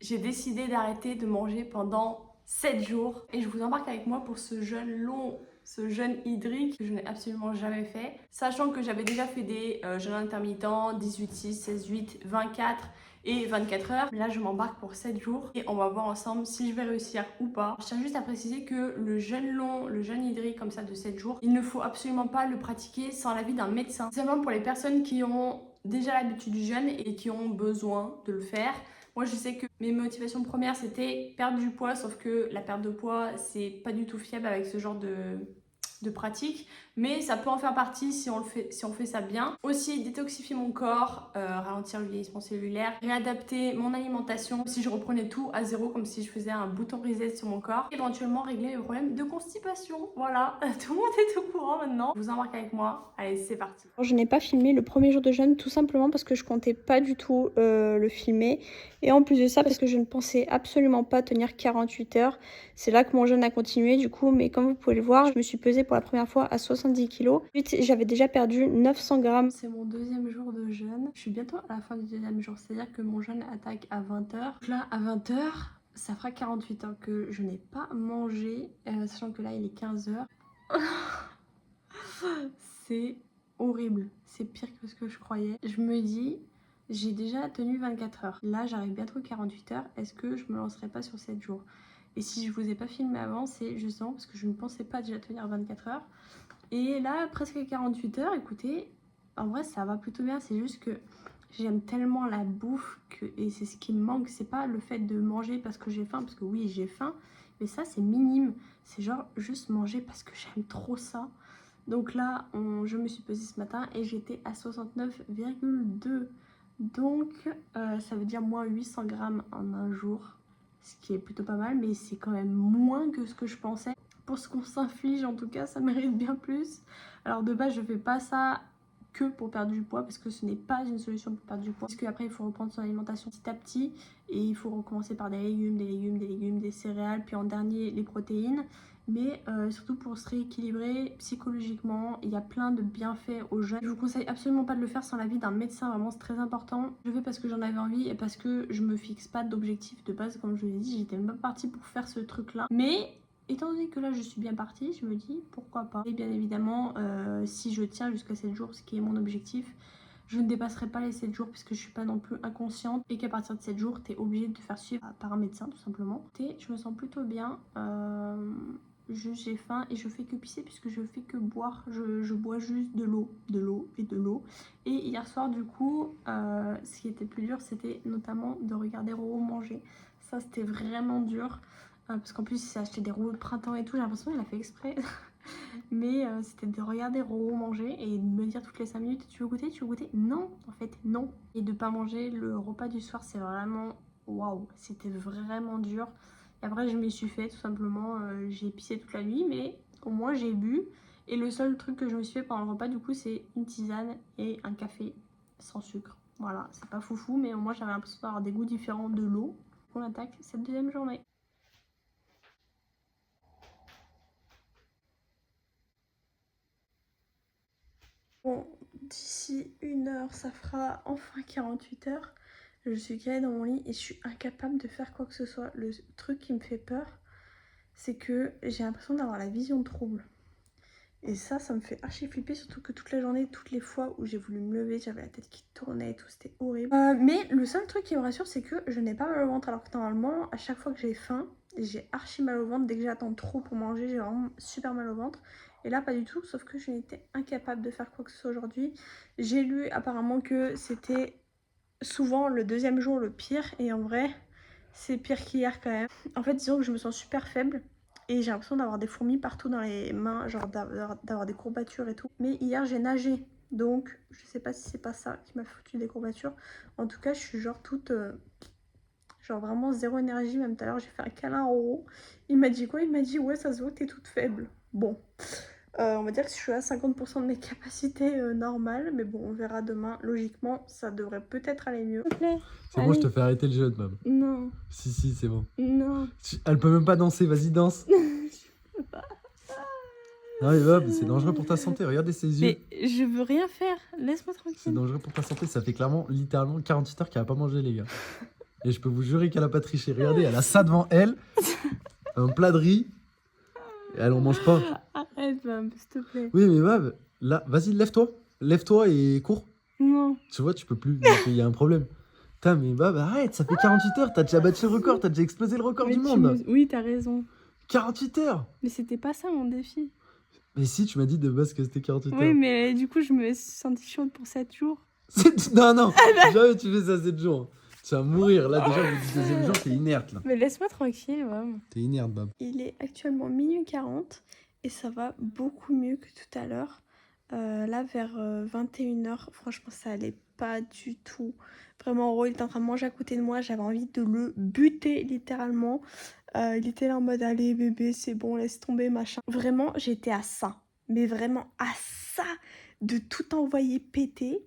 J'ai décidé d'arrêter de manger pendant 7 jours et je vous embarque avec moi pour ce jeûne long, ce jeûne hydrique que je n'ai absolument jamais fait. Sachant que j'avais déjà fait des jeûnes intermittents, 18-6, 16-8, 24 et 24 heures. Mais là, je m'embarque pour 7 jours et on va voir ensemble si je vais réussir ou pas. Je tiens juste à préciser que le jeûne long, le jeûne hydrique comme ça de 7 jours, il ne faut absolument pas le pratiquer sans l'avis d'un médecin. C'est seulement pour les personnes qui ont déjà l'habitude du jeûne et qui ont besoin de le faire. Moi, je sais que mes motivations premières, c'était perdre du poids, sauf que la perte de poids, c'est pas du tout fiable avec ce genre de pratique, mais ça peut en faire partie si on fait ça bien. Aussi, détoxifier mon corps, ralentir le vieillissement cellulaire, réadapter mon alimentation, si je reprenais tout à zéro, comme si je faisais un bouton reset sur mon corps, éventuellement régler le problème de constipation. Voilà, tout le monde est au courant maintenant. Je vous embarque avec moi, allez, c'est parti. Je n'ai pas filmé le premier jour de jeûne tout simplement parce que je comptais pas du tout le filmer. Et en plus de ça, parce que je ne pensais absolument pas tenir 48 heures. C'est là que mon jeûne a continué du coup. Mais comme vous pouvez le voir, je me suis pesée pour la première fois à 70 kilos. Ensuite, j'avais déjà perdu 900 grammes. C'est mon deuxième jour de jeûne. Je suis bientôt à la fin du deuxième jour. C'est-à-dire que mon jeûne attaque à 20 heures. Donc là, à 20 heures, ça fera 48 heures que je n'ai pas mangé. Sachant que là, il est 15 heures. C'est horrible, c'est pire que ce que je croyais. Je me dis, j'ai déjà tenu 24 heures. Là, j'arrive bientôt 48 heures. Est-ce que je me lancerai pas sur 7 jours? Et si je vous ai pas filmé avant, c'est justement parce que je ne pensais pas déjà tenir 24 heures. Et là, presque 48 heures, écoutez, en vrai, ça va plutôt bien. C'est juste que j'aime tellement la bouffe et c'est ce qui me manque. C'est pas le fait de manger parce que j'ai faim, parce que oui, j'ai faim, mais ça, c'est minime. C'est genre juste manger parce que j'aime trop ça. Donc là, je me suis pesée ce matin et j'étais à 69,2. Donc, ça veut dire moins 800 grammes en un jour. Ce qui est plutôt pas mal, mais c'est quand même moins que ce que je pensais. Pour ce qu'on s'inflige, en tout cas, ça mérite bien plus. Alors de base, je fais pas ça que pour perdre du poids parce que ce n'est pas une solution pour perdre du poids. Parce qu'après, il faut reprendre son alimentation petit à petit et il faut recommencer par des légumes, des légumes, des légumes, des céréales, puis en dernier, les protéines. Mais surtout pour se rééquilibrer psychologiquement, il y a plein de bienfaits au jeûne. Je vous conseille absolument pas de le faire sans l'avis d'un médecin, vraiment c'est très important. Je le fais parce que j'en avais envie et parce que je me fixe pas d'objectif de base, comme je vous l'ai dit, j'étais même pas partie pour faire ce truc là. Mais étant donné que là je suis bien partie, je me dis pourquoi pas. Et bien évidemment, si je tiens jusqu'à 7 jours, ce qui est mon objectif, je ne dépasserai pas les 7 jours puisque je suis pas non plus inconsciente et qu'à partir de 7 jours, tu es obligé de te faire suivre par un médecin tout simplement. Et je me sens plutôt bien. J'ai faim et je fais que pisser puisque je fais que boire. Je bois juste de l'eau, de l'eau et de l'eau. Et hier soir, du coup, ce qui était plus dur, c'était notamment de regarder Roro manger. Ça, c'était vraiment dur. Parce qu'en plus, il s'est acheté des rouleaux de printemps et tout. J'ai l'impression qu'il a fait exprès. Mais c'était de regarder Roro manger et de me dire toutes les 5 minutes, tu veux goûter? Tu veux goûter? Non, en fait, non. Et de pas manger le repas du soir, c'est vraiment... Waouh, c'était vraiment dur. Et après, je m'y suis fait tout simplement. J'ai pissé toute la nuit, mais au moins j'ai bu. Et le seul truc que je me suis fait pendant le repas, du coup, c'est une tisane et un café sans sucre. Voilà, c'est pas foufou, mais au moins j'avais l'impression d'avoir des goûts différents de l'eau. On attaque cette deuxième journée. Bon, d'ici 1 heure, ça fera enfin 48 heures. Je suis calée dans mon lit et je suis incapable de faire quoi que ce soit. Le truc qui me fait peur, c'est que j'ai l'impression d'avoir la vision trouble. Et ça me fait archi flipper, surtout que toute la journée, toutes les fois où j'ai voulu me lever, j'avais la tête qui tournait et tout, c'était horrible. Mais le seul truc qui me rassure, c'est que je n'ai pas mal au ventre, alors que normalement, à chaque fois que j'ai faim, j'ai archi mal au ventre. Dès que j'attends trop pour manger, j'ai vraiment super mal au ventre. Et là, pas du tout, sauf que je n'étais incapable de faire quoi que ce soit aujourd'hui. J'ai lu apparemment que c'était souvent le deuxième jour le pire, et en vrai, c'est pire qu'hier quand même. En fait, disons que je me sens super faible. Et j'ai l'impression d'avoir des fourmis partout dans les mains, genre d'avoir des courbatures et tout. Mais hier, j'ai nagé. Donc, je sais pas si c'est pas ça qui m'a foutu des courbatures. En tout cas, je suis genre toute... genre vraiment zéro énergie. Même tout à l'heure, j'ai fait un câlin à Roro. Il m'a dit quoi? Il m'a dit, ouais, ça se voit que t'es toute faible. Bon. On va dire que je suis à 50% de mes capacités normales. Mais bon, on verra demain. Logiquement, ça devrait peut-être aller mieux. C'est bon, je te fais arrêter le jeûne, Mam. Non. Si, c'est bon. Non. Elle peut même pas danser, vas-y, danse. Non, mais Bob, c'est dangereux pour ta santé, regardez ses yeux. Mais je veux rien faire, laisse-moi C'est tranquille. dangereux pour ta santé, ça fait clairement, littéralement 48 heures qu'elle a pas mangé, les gars. Et je peux vous jurer qu'elle a pas triché. Regardez, elle a ça devant elle, un plat de riz, et elle en mange pas. Arrête, Bab, s'il te plaît. Oui, mais Bab, là, vas-y, lève-toi. Lève-toi et cours. Non. Tu vois, tu peux plus. Donc, il y a un problème. Putain, mais Bab, arrête, ça fait 48 heures. T'as déjà battu le record, t'as déjà explosé le record Mais du monde. Oui, t'as raison. 48 heures. Mais c'était pas ça mon défi. Mais si, tu m'as dit de base que c'était 48 Oui, heures. mais du coup, je me suis sentie chaude pour 7 jours. Non, non, jamais tu fais ça 7 jours. Tu vas mourir. Là, déjà, le deuxième jour, t'es inerte, là. Mais laisse-moi tranquille, Bab. T'es inerte, Bab. Il est actuellement minuit 40 et ça va beaucoup mieux que tout à l'heure. Là, vers 21h, franchement, ça allait pas du tout. Vraiment, Ro, il était en train de manger à côté de moi. J'avais envie de le buter, littéralement. Il était là en mode, allez, bébé, c'est bon, laisse tomber, machin. Vraiment, j'étais à ça. Mais vraiment à ça de tout envoyer péter.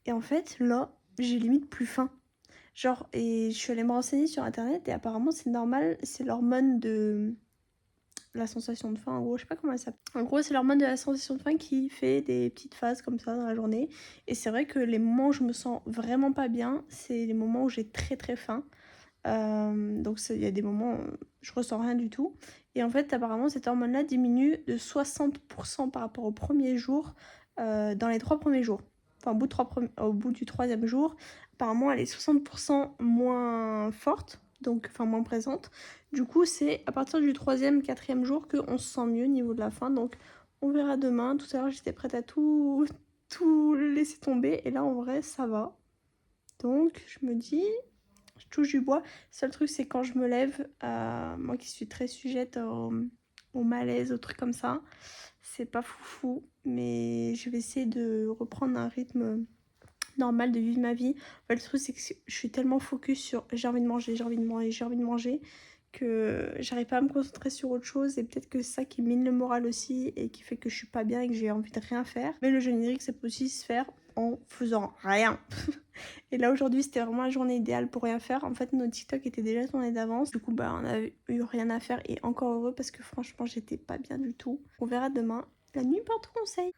Et en fait, là, j'ai limite plus faim. Genre, et je suis allée me renseigner sur internet et apparemment, c'est normal, c'est l'hormone de la sensation de faim, en gros, je sais pas comment elle s'appelle. En gros, c'est l'hormone de la sensation de faim qui fait des petites phases comme ça dans la journée. Et c'est vrai que les moments où je me sens vraiment pas bien, c'est les moments où j'ai très très faim. Donc il y a des moments où je ressens rien du tout. Et en fait, apparemment, cette hormone-là diminue de 60% par rapport au premier jour dans les 3 premiers jours. Enfin, au bout du 3e jour, apparemment, elle est 60% moins forte, donc enfin moins présente. Du coup, c'est à partir du 3e, 4e jour qu'on se sent mieux au niveau de la faim. Donc, on verra demain. Tout à l'heure, j'étais prête à tout laisser tomber. Et là, en vrai, ça va. Donc, je me dis, je touche du bois. Seul truc, c'est quand je me lève, moi qui suis très sujette au malaise, aux trucs comme ça, c'est pas foufou. Mais je vais essayer de reprendre un rythme normal de vivre ma vie. En fait, le truc, c'est que je suis tellement focus sur j'ai envie de manger, j'ai envie de manger, j'ai envie de manger, que j'arrive pas à me concentrer sur autre chose. Et peut-être que c'est ça qui mine le moral aussi et qui fait que je suis pas bien et que j'ai envie de rien faire. Mais le générique, ça peut aussi se faire en faisant rien. Et là aujourd'hui c'était vraiment la journée idéale pour rien faire. En fait notre TikTok était déjà tourné d'avance. Du coup bah on a eu rien à faire et encore heureux parce que franchement j'étais pas bien du tout. On verra demain. La nuit porte conseil.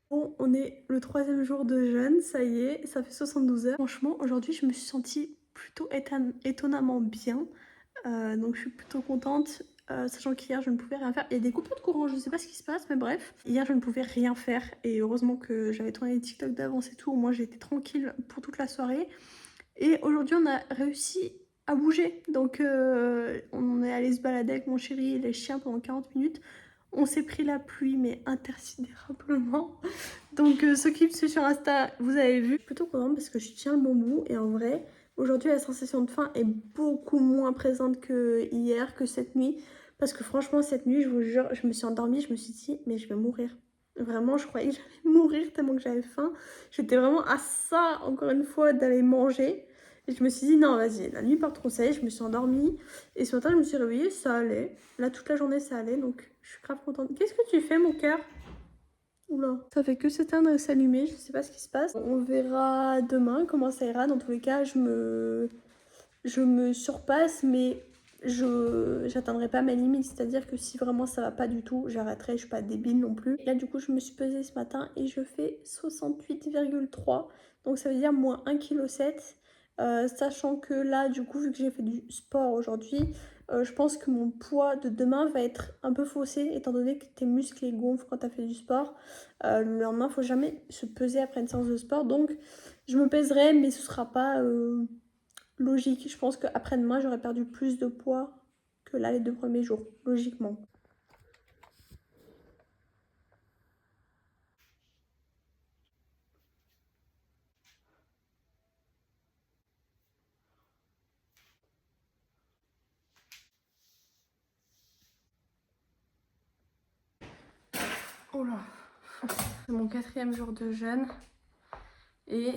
Bon, on est le 3e jour de jeûne, ça y est, ça fait 72 heures. Franchement aujourd'hui je me suis sentie plutôt étonnamment bien. Donc je suis plutôt contente. Sachant qu'hier je ne pouvais rien faire. Il y a des coupures de courant, je ne sais pas ce qui se passe, mais bref. Hier je ne pouvais rien faire et heureusement que j'avais tourné les TikTok d'avance et tout. Au moins j'étais tranquille pour toute la soirée. Et aujourd'hui on a réussi à bouger. Donc on est allé se balader avec mon chéri et les chiens pendant 40 minutes. On s'est pris la pluie mais intersidérablement. Donc ceux qui me suivent sur Insta, vous avez vu. Je suis plutôt contente parce que je tiens le bon bout et en vrai... Aujourd'hui, la sensation de faim est beaucoup moins présente que hier, que cette nuit. Parce que franchement, cette nuit, je vous jure, je me suis endormie, je me suis dit, mais je vais mourir. Vraiment, je croyais que j'allais mourir tellement que j'avais faim. J'étais vraiment à ça, encore une fois, d'aller manger. Et je me suis dit, non, vas-y, la nuit porte conseil. Je me suis endormie. Et ce matin, je me suis réveillée, ça allait. Là, toute la journée, ça allait. Donc, je suis grave contente. Qu'est-ce que tu fais, mon cœur ? Oula, ça fait que s'éteindre et s'allumer, je sais pas ce qui se passe. On verra demain comment ça ira. Dans tous les cas, je me surpasse, mais j'atteindrai pas mes limites. C'est-à-dire que si vraiment ça va pas du tout, j'arrêterai, je suis pas débile non plus. Et là, du coup, je me suis pesée ce matin et je fais 68,3. Donc ça veut dire moins 1,7 kg. Sachant que là, du coup, vu que j'ai fait du sport aujourd'hui, je pense que mon poids de demain va être un peu faussé, étant donné que tes muscles gonflent quand tu as fait du sport. Le lendemain, il faut jamais se peser après une séance de sport. Donc, je me pèserai, mais ce sera pas logique. Je pense qu'après-demain, j'aurai perdu plus de poids que là, les 2 premiers jours, logiquement. Oh là, c'est mon 4e jour de jeûne et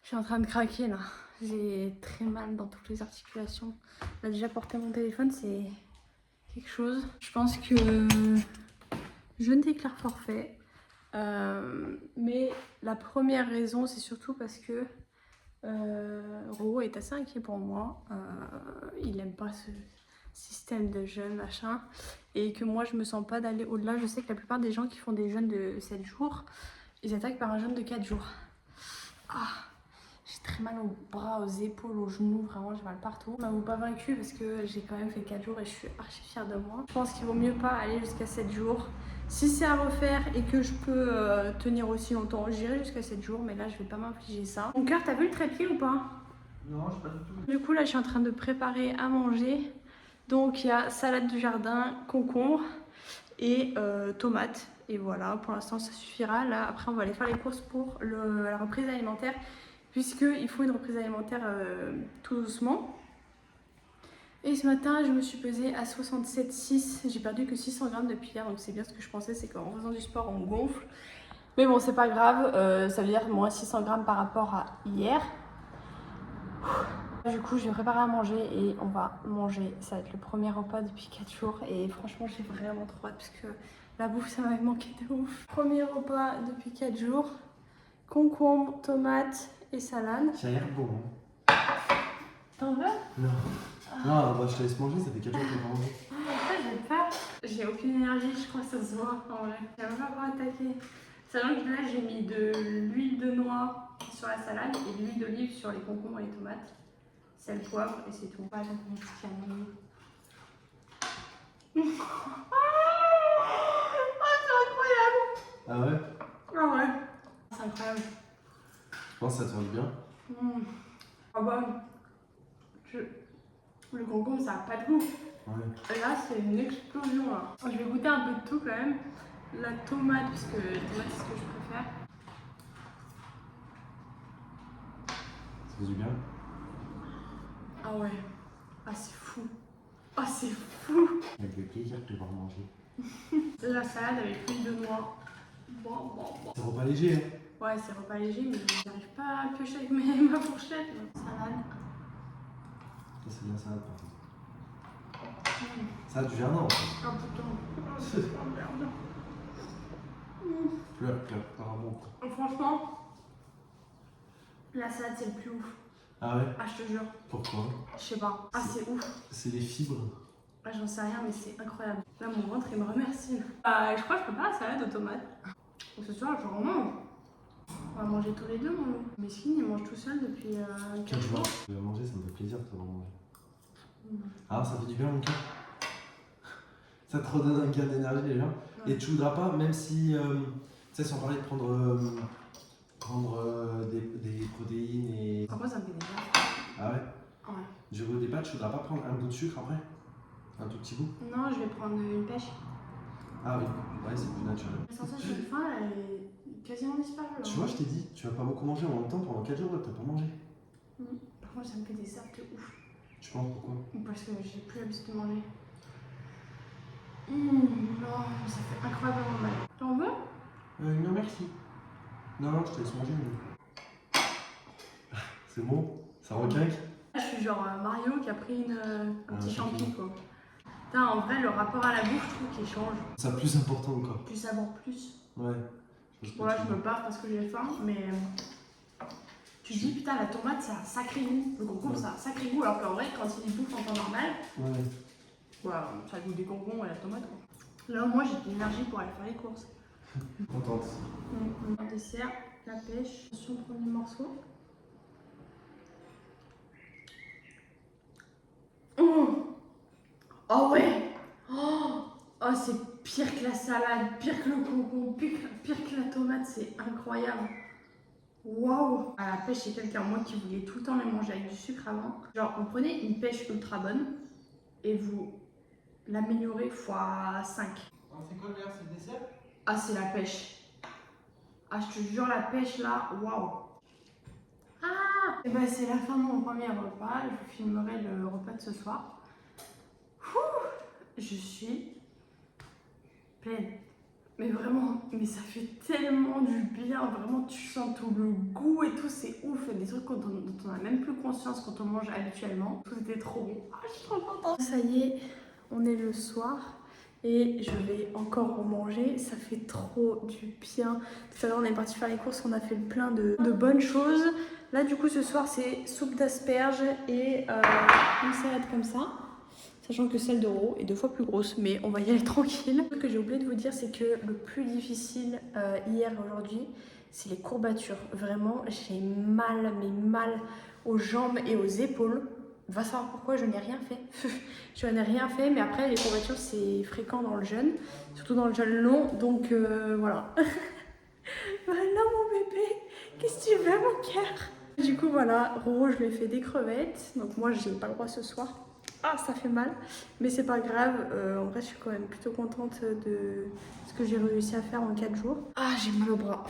je suis en train de craquer là. J'ai très mal dans toutes les articulations. Là, déjà porter mon téléphone, c'est quelque chose. Je pense que je ne déclare forfait. Mais la première raison, c'est surtout parce que Ro est assez inquiet pour moi. Il n'aime pas système de jeûne, machin, et que moi je me sens pas d'aller au-delà. Je sais que la plupart des gens qui font des jeûnes de 7 jours, ils attaquent par un jeûne de 4 jours. Ah, j'ai très mal aux bras, aux épaules, aux genoux, vraiment j'ai mal partout. Ça m'avoue pas vaincue parce que j'ai quand même fait 4 jours et je suis archi fière de moi. Je pense qu'il vaut mieux pas aller jusqu'à 7 jours. Si c'est à refaire et que je peux tenir aussi longtemps, j'irai jusqu'à 7 jours, mais là je vais pas m'infliger ça. Mon cœur, t'as vu le trépied ou pas? Non, je sais pas du tout. Du coup là je suis en train de préparer à manger. Donc il y a salade du jardin, concombre et tomates. Et voilà, pour l'instant ça suffira. Là après on va aller faire les courses pour la reprise alimentaire, puisqu'il faut une reprise alimentaire tout doucement. Et ce matin je me suis pesée à 67,6. J'ai perdu que 600 grammes depuis hier, donc c'est bien ce que je pensais, c'est qu'en faisant du sport on gonfle. Mais bon c'est pas grave, ça veut dire moins 600 grammes par rapport à hier. Du coup, je vais préparer à manger et on va manger. Ça va être le premier repas depuis 4 jours et franchement, j'ai vraiment trop hâte parce que la bouffe, ça m'avait manqué de ouf. Premier repas depuis 4 jours. Concombre, tomates et salade. Ça a l'air bon. T'en veux? Non. Non, bah, je te laisse manger, ça fait 4 jours que j'ai pas mangé. Après, j'ai peur. J'ai aucune énergie, je crois que ça se voit en vrai. J'ai même pas attaquer. Sachant que là, j'ai mis de l'huile de noix sur la salade et de l'huile d'olive sur les concombres et les tomates. Sel, poivre et c'est tout. Par exemple, mon petit canon. C'est incroyable! Ah ouais? Ah ouais, c'est incroyable. Je pense que ça te fait bien. Ah bah, le concombre ça a pas de goût. Ouais. Et là c'est une explosion là. Je vais goûter un peu de tout quand même. La tomate, parce que la tomate c'est ce que je préfère. Ça fait du bien. Ah ouais, ah c'est fou. Ah c'est fou. Avec le plaisir que tu vas manger. C'est la salade avec l'huile de noix. Bon. C'est repas léger, hein? Ouais, c'est repas léger, mais j'arrive pas à piocher avec ma fourchette. Salade. Ça, c'est bien salade par contre. Salade du jardin en fait. Ah putain. Oh merde. Pleure, par amour. Franchement, la salade c'est le plus ouf. Ah ouais? Ah, je te jure. Pourquoi? Je sais pas. Ah, c'est ouf. C'est les fibres. Ah, j'en sais rien, mais c'est incroyable. Là, mon ventre, il me remercie. Je crois que je peux pas la salade aux tomates. Ce soir, je mange. On va manger tous les deux, mon loup. Mesquine, il mange tout seul depuis 4 jours. Tu vas manger, ça me fait plaisir de te voir manger. Ah, ça fait du bien mon cœur. Ça te redonne un gain d'énergie déjà. Ouais. Et tu voudras pas, même si, tu sais, sans parler de prendre des protéines et... Après, ça me fait des bien. Ah ouais? Ouais. Je veux des pâtes, tu voudras pas prendre un bout de sucre après? Un tout petit bout? Non, je vais prendre une pêche. Ah oui, ouais, c'est plus naturel. La sensation de faim, elle est quasiment disparue. Là. Tu vois, je t'ai dit, tu vas pas beaucoup manger en même temps, pendant 4 jours, là, t'as pas mangé. Par contre, ça me fait des cerfs de ouf. Tu penses pourquoi? Parce que j'ai plus l'habitude de manger. Non, ça fait incroyablement mal. T'en veux? Non, merci. Non, je te laisse manger. Mais... C'est bon? Ça requinque? Je suis genre Mario qui a pris un petit champi quoi. Putain, en vrai, le rapport à la bouffe, je trouve qu'il change. C'est plus important encore. Tu savores plus. Ouais. Bon, là, je me barre parce que j'ai faim, mais tu te dis, putain, la tomate, ça a un sacré goût. Le concombre, ça a un sacré goût, alors qu'en vrai, quand il est bouffe en temps normal, ça goûte des concombres et la tomate. Quoi. Là, moi, j'ai de l'énergie pour aller faire les courses. Contente. En dessert, la pêche. Attention, premier morceau. Oh ouais! Oh, c'est pire que la salade, pire que le concombre, pire que la tomate, c'est incroyable. Waouh! À la pêche, c'est quelqu'un, moi, qui voulait tout le temps les manger avec du sucre avant. Genre, vous prenez une pêche ultra bonne et vous l'améliorez x 5. C'est quoi le meilleur, c'est le dessert? Ah, c'est la pêche. Ah, je te jure, la pêche là, waouh! Ah! Et ben, c'est la fin de mon premier repas. Je vous filmerai le repas de ce soir. Je suis pleine. Mais vraiment, mais ça fait tellement du bien. Vraiment, tu sens tout le goût et tout. C'est ouf. Il y a des trucs dont on n'a même plus conscience quand on mange habituellement. Tout était trop bon. Ah, je suis trop contente. Ça y est, on est le soir. Et je vais encore remanger. Ça fait trop du bien. Tout à l'heure, on est parti faire les courses. On a fait plein de bonnes choses. Là, du coup, ce soir, c'est soupe d'asperges et une salade comme ça. sachant que celle de Ro est 2 fois plus grosse, mais on va y aller tranquille. Ce que j'ai oublié de vous dire, c'est que le plus difficile hier et aujourd'hui, c'est les courbatures. Vraiment, j'ai mal, mais mal aux jambes et aux épaules. Va savoir pourquoi, je n'ai rien fait. Je n'ai rien fait, mais après, les courbatures, c'est fréquent dans le jeûne, surtout dans le jeûne long, donc voilà. Voilà mon bébé, qu'est-ce que tu veux mon cœur? Du coup voilà, Roro je lui ai fait des crevettes, donc moi j'ai pas le droit ce soir. Ah ça fait mal, mais c'est pas grave, en vrai je suis quand même plutôt contente de ce que j'ai réussi à faire en 4 jours. Ah j'ai mal au bras.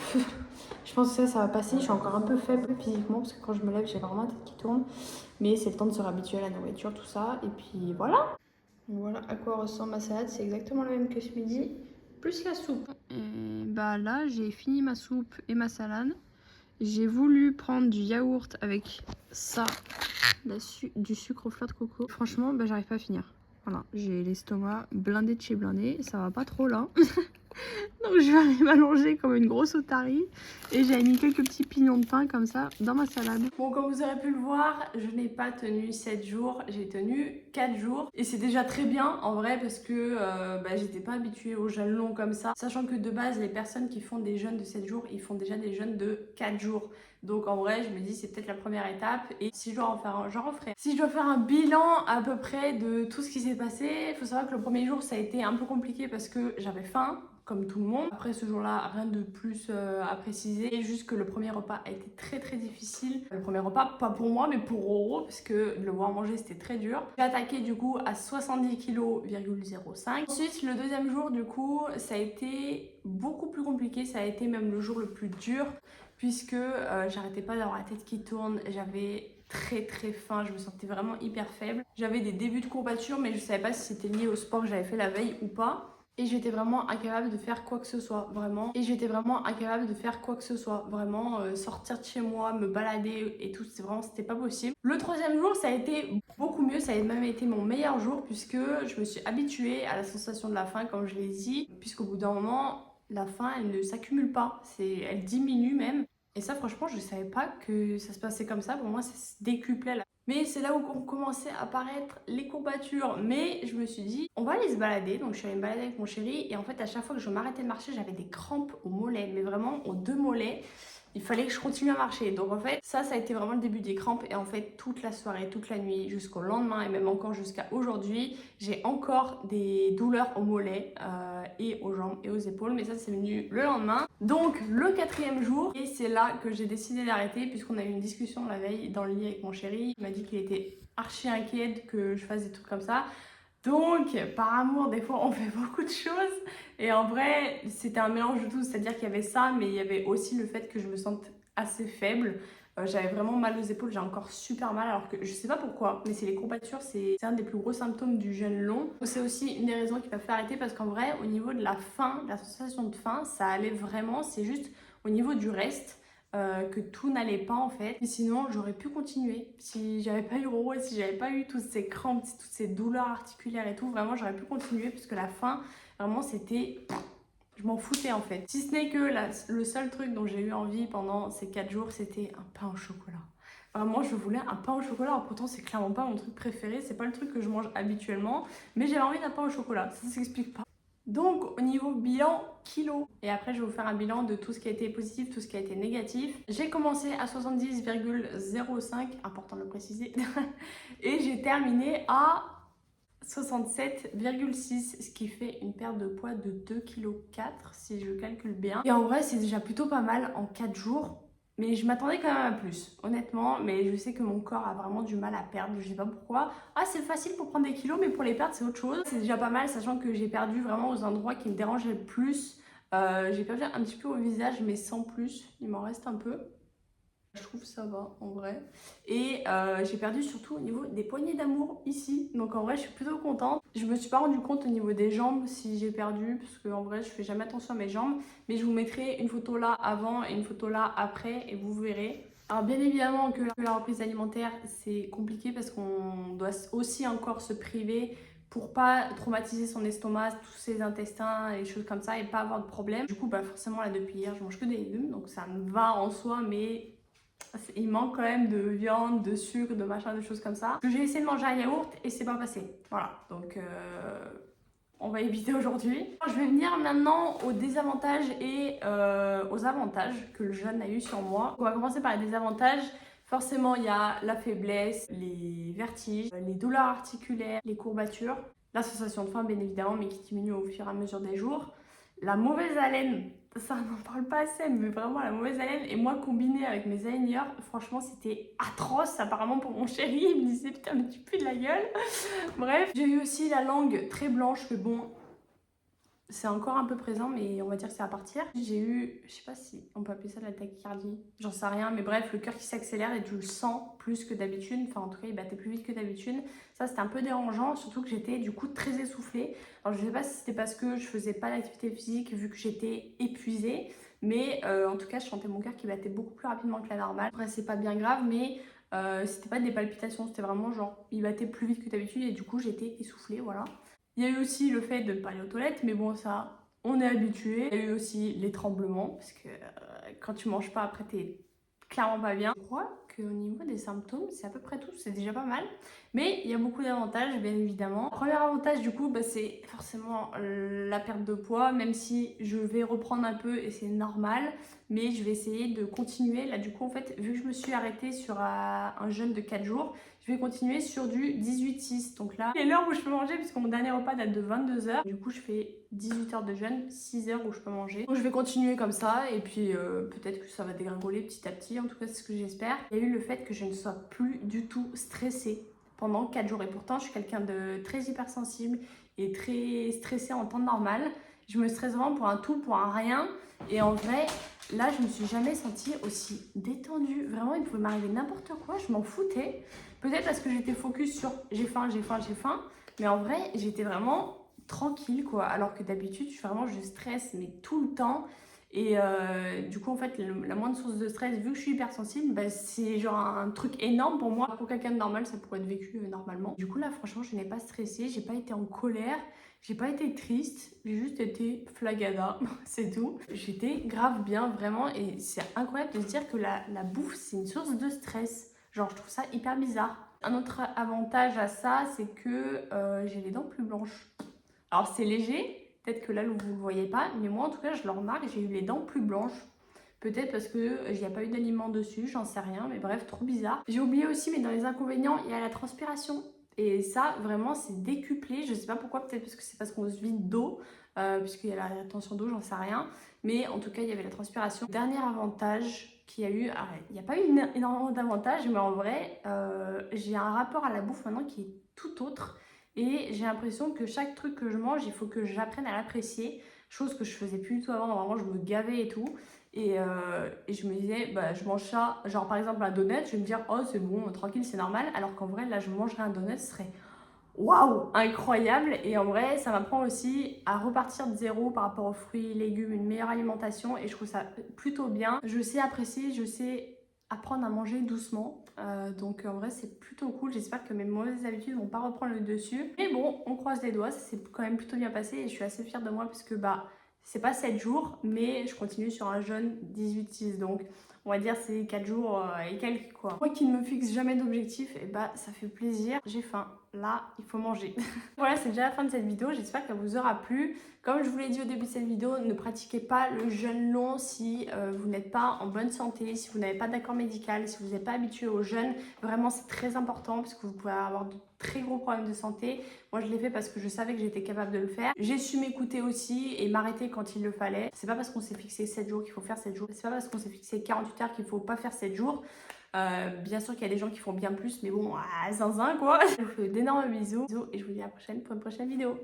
Je pense que ça va passer, je suis encore un peu faible physiquement parce que quand je me lève j'ai vraiment la tête qui tourne. Mais c'est le temps de se réhabituer à la nourriture, tout ça, et puis voilà. Donc voilà à quoi ressemble ma salade, c'est exactement la même que ce midi, plus la soupe. Et bah là j'ai fini ma soupe et ma salade. J'ai voulu prendre du yaourt avec ça, du sucre aux fleurs de coco. Franchement, bah, j'arrive pas à finir. Voilà, j'ai l'estomac blindé de chez blindé, ça va pas trop là. Donc je vais aller m'allonger comme une grosse otarie. Et j'ai mis quelques petits pignons de pain comme ça dans ma salade. Bon, comme vous aurez pu le voir, je n'ai pas tenu 7 jours, j'ai tenu 4 jours. Et c'est déjà très bien en vrai parce que j'étais pas habituée aux jeûnes longs comme ça. Sachant que de base, les personnes qui font des jeûnes de 7 jours, ils font déjà des jeûnes de 4 jours. Donc en vrai, je me dis c'est peut-être la première étape et si je dois en faire un, j'en referai. Si je dois faire un bilan à peu près de tout ce qui s'est passé, il faut savoir que le premier jour, ça a été un peu compliqué parce que j'avais faim. Comme tout le monde. Après ce jour-là, rien de plus à préciser. Et juste que le premier repas a été très très difficile. Le premier repas, pas pour moi, mais pour Roro, parce que le voir manger, c'était très dur. J'ai attaqué du coup à 70 kg,05. Ensuite, le deuxième jour, du coup, ça a été beaucoup plus compliqué. Ça a été même le jour le plus dur, puisque j'arrêtais pas d'avoir la tête qui tourne. J'avais très très faim, je me sentais vraiment hyper faible. J'avais des débuts de courbatures, mais je savais pas si c'était lié au sport que j'avais fait la veille ou pas. Et j'étais vraiment incapable de faire quoi que ce soit, vraiment. Et j'étais vraiment incapable de faire quoi que ce soit, vraiment. Sortir de chez moi, me balader et tout, c'était pas possible. Le troisième jour, ça a été beaucoup mieux, ça a même été mon meilleur jour puisque je me suis habituée à la sensation de la faim, comme je l'ai dit. Puisqu'au bout d'un moment, la faim, elle ne s'accumule pas, elle diminue même. Et ça, franchement, je savais pas que ça se passait comme ça. Pour moi, ça se décuplait là. Mais c'est là où ont commencé à apparaître les courbatures. Mais je me suis dit, on va aller se balader. Donc je suis allée me balader avec mon chéri. Et en fait, à chaque fois que je m'arrêtais de marcher, j'avais des crampes aux mollets. Mais vraiment aux 2 mollets. Il fallait que je continue à marcher. Donc en fait, ça a été vraiment le début des crampes. Et en fait, toute la soirée, toute la nuit, jusqu'au lendemain et même encore jusqu'à aujourd'hui, j'ai encore des douleurs aux mollets et aux jambes et aux épaules. Mais ça, c'est venu le lendemain. Donc le 4e jour. Et c'est là que j'ai décidé d'arrêter puisqu'on a eu une discussion la veille dans le lit avec mon chéri. Il m'a dit qu'il était archi inquiet que je fasse des trucs comme ça. Donc, par amour, des fois, on fait beaucoup de choses. Et en vrai, c'était un mélange de tout. C'est-à-dire qu'il y avait ça, mais il y avait aussi le fait que je me sente assez faible. J'avais vraiment mal aux épaules, j'ai encore super mal. Alors que je sais pas pourquoi, mais c'est les courbatures, c'est un des plus gros symptômes du jeûne long. C'est aussi une des raisons qui m'a fait arrêter parce qu'en vrai, au niveau de la faim, de la sensation de faim, ça allait vraiment. C'est juste au niveau du reste. Que tout n'allait pas en fait. Mais sinon, j'aurais pu continuer. Si j'avais pas eu Roro et si j'avais pas eu toutes ces crampes, toutes ces douleurs articulaires et tout, vraiment, j'aurais pu continuer puisque la faim, vraiment, c'était... Je m'en foutais en fait. Si ce n'est que le seul truc dont j'ai eu envie pendant ces 4 jours, c'était un pain au chocolat. Vraiment, je voulais un pain au chocolat. Alors pourtant, c'est clairement pas mon truc préféré. C'est pas le truc que je mange habituellement. Mais j'avais envie d'un pain au chocolat. Ça s'explique pas. Donc au niveau bilan kilo, et après je vais vous faire un bilan de tout ce qui a été positif, tout ce qui a été négatif. J'ai commencé à 70,05, important de le préciser, et j'ai terminé à 67,6, ce qui fait une perte de poids de 2,4 kg si je calcule bien. Et en vrai c'est déjà plutôt pas mal en 4 jours. Mais je m'attendais quand même à plus, honnêtement. Mais je sais que mon corps a vraiment du mal à perdre, je sais pas pourquoi. Ah, c'est facile pour prendre des kilos, mais pour les perdre, c'est autre chose. C'est déjà pas mal, sachant que j'ai perdu vraiment aux endroits qui me dérangeaient le plus. J'ai perdu un petit peu au visage, mais sans plus. Il m'en reste un peu. Je trouve que ça va, en vrai. Et j'ai perdu surtout au niveau des poignées d'amour ici. Donc en vrai, je suis plutôt contente. Je me suis pas rendu compte au niveau des jambes si j'ai perdu. Parce qu'en vrai, je fais jamais attention à mes jambes. Mais je vous mettrai une photo là avant et une photo là après. Et vous verrez. Alors bien évidemment que la reprise alimentaire, c'est compliqué. Parce qu'on doit aussi encore se priver pour pas traumatiser son estomac, tous ses intestins et des choses comme ça. Et pas avoir de problème. Du coup, bah forcément là depuis hier, je mange que des légumes. Donc ça me va en soi, mais... Il manque quand même de viande, de sucre, de machin, de choses comme ça. J'ai essayé de manger un yaourt et c'est pas passé. Voilà, donc on va éviter aujourd'hui. Je vais venir maintenant aux désavantages et aux avantages que le jeûne a eu sur moi. On va commencer par les désavantages. Forcément, il y a la faiblesse, les vertiges, les douleurs articulaires, les courbatures, la sensation de faim bien évidemment, mais qui diminue au fur et à mesure des jours. La mauvaise haleine, ça on n'en parle pas assez, mais vraiment la mauvaise haleine. Et moi, combiné avec mes aligneurs, franchement, c'était atroce. Apparemment, pour mon chéri, il me disait putain, mais tu pues de la gueule. Bref, j'ai eu aussi la langue très blanche, que bon, c'est encore un peu présent, mais on va dire que c'est à partir. J'ai eu, je sais pas si on peut appeler ça de la tachycardie, j'en sais rien, mais bref, le cœur qui s'accélère et tu le sens plus que d'habitude. Enfin, en tout cas, il battait plus vite que d'habitude. Ça, c'était un peu dérangeant, surtout que j'étais du coup très essoufflée. Alors, je sais pas si c'était parce que je faisais pas d'activité physique vu que j'étais épuisée, mais en tout cas, je sentais mon cœur qui battait beaucoup plus rapidement que la normale. Après, c'est pas bien grave, mais c'était pas des palpitations, c'était vraiment genre, il battait plus vite que d'habitude et du coup, j'étais essoufflée, voilà. Il y a eu aussi le fait de ne pas aller aux toilettes, mais bon, ça, on est habitué. Il y a eu aussi les tremblements, parce que quand tu manges pas, après, t'es clairement pas bien. Je crois qu'au niveau des symptômes, c'est à peu près tout, c'est déjà pas mal. Mais il y a beaucoup d'avantages, bien évidemment. Le premier avantage, du coup, c'est forcément la perte de poids, même si je vais reprendre un peu et c'est normal. Mais je vais essayer de continuer. Là, du coup, en fait, vu que je me suis arrêtée sur un jeûne de 4 jours, je vais continuer sur du 18-6. Donc là, c'est l'heure où je peux manger puisque mon dernier repas date de 22 h. Du coup, je fais 18 heures de jeûne, 6 heures où je peux manger. Donc je vais continuer comme ça et puis peut-être que ça va dégringoler petit à petit. En tout cas, c'est ce que j'espère. Il y a eu le fait que je ne sois plus du tout stressée pendant 4 jours. Et pourtant, je suis quelqu'un de très hypersensible et très stressée en temps normal. Je me stresse vraiment pour un tout, pour un rien. Et en vrai, là, je me suis jamais sentie aussi détendue. Vraiment, il pouvait m'arriver n'importe quoi, je m'en foutais. Peut-être parce que j'étais focus sur j'ai faim, j'ai faim, j'ai faim. Mais en vrai, j'étais vraiment tranquille, quoi. Alors que d'habitude, je stresse, mais tout le temps. Et du coup, en fait, la moindre source de stress, vu que je suis hypersensible, c'est genre un truc énorme pour moi. Pour quelqu'un de normal, ça pourrait être vécu normalement. Du coup, là, franchement, je n'ai pas stressé, j'ai pas été en colère. J'ai pas été triste, j'ai juste été flagada, c'est tout. J'étais grave bien, vraiment, et c'est incroyable de se dire que la bouffe, c'est une source de stress. Genre, je trouve ça hyper bizarre. Un autre avantage à ça, c'est que j'ai les dents plus blanches. Alors, c'est léger, peut-être que là, vous ne le voyez pas, mais moi, en tout cas, je le remarque, j'ai eu les dents plus blanches. Peut-être parce qu'il n'y a pas eu d'aliments dessus, j'en sais rien, mais bref, trop bizarre. J'ai oublié aussi, mais dans les inconvénients, il y a la transpiration. Et ça, vraiment, c'est décuplé. Je sais pas pourquoi, peut-être parce que c'est parce qu'on se vide d'eau, puisqu'il y a la rétention d'eau, j'en sais rien. Mais en tout cas, il y avait la transpiration. Dernier avantage qu'il y a eu, il n'y a pas eu énormément d'avantages, mais en vrai, j'ai un rapport à la bouffe maintenant qui est tout autre. Et j'ai l'impression que chaque truc que je mange, il faut que j'apprenne à l'apprécier. Chose que je faisais plus du tout avant, vraiment, je me gavais et tout. Et je me disais, je mange ça, genre par exemple un donut, je vais me dire, oh c'est bon, tranquille, c'est normal. Alors qu'en vrai, là, je mangerais un donut, ce serait waouh, incroyable. Et en vrai, ça m'apprend aussi à repartir de zéro par rapport aux fruits, légumes, une meilleure alimentation. Et je trouve ça plutôt bien. Je sais apprécier, je sais apprendre à manger doucement. Donc en vrai, c'est plutôt cool. J'espère que mes mauvaises habitudes vont pas reprendre le dessus. Mais bon, on croise les doigts, ça s'est quand même plutôt bien passé. Et je suis assez fière de moi parce que c'est pas 7 jours, mais je continue sur un jeûne 18-6. Donc, on va dire c'est 4 jours et quelques, quoi. Moi qui ne me fixe jamais d'objectif, et ça fait plaisir. J'ai faim. Là, il faut manger. Voilà, c'est déjà la fin de cette vidéo. J'espère qu'elle vous aura plu. Comme je vous l'ai dit au début de cette vidéo, ne pratiquez pas le jeûne long si vous n'êtes pas en bonne santé, si vous n'avez pas d'accord médical, si vous n'êtes pas habitué au jeûne. Vraiment, c'est très important parce que vous pouvez avoir de très gros problèmes de santé. Moi, je l'ai fait parce que je savais que j'étais capable de le faire. J'ai su m'écouter aussi et m'arrêter quand il le fallait. C'est pas parce qu'on s'est fixé 7 jours qu'il faut faire 7 jours. C'est pas parce qu'on s'est fixé 48 heures qu'il faut pas faire 7 jours. Bien sûr qu'il y a des gens qui font bien plus, mais bon, zinzin quoi. Je vous fais d'énormes bisous et je vous dis à la prochaine pour une prochaine vidéo.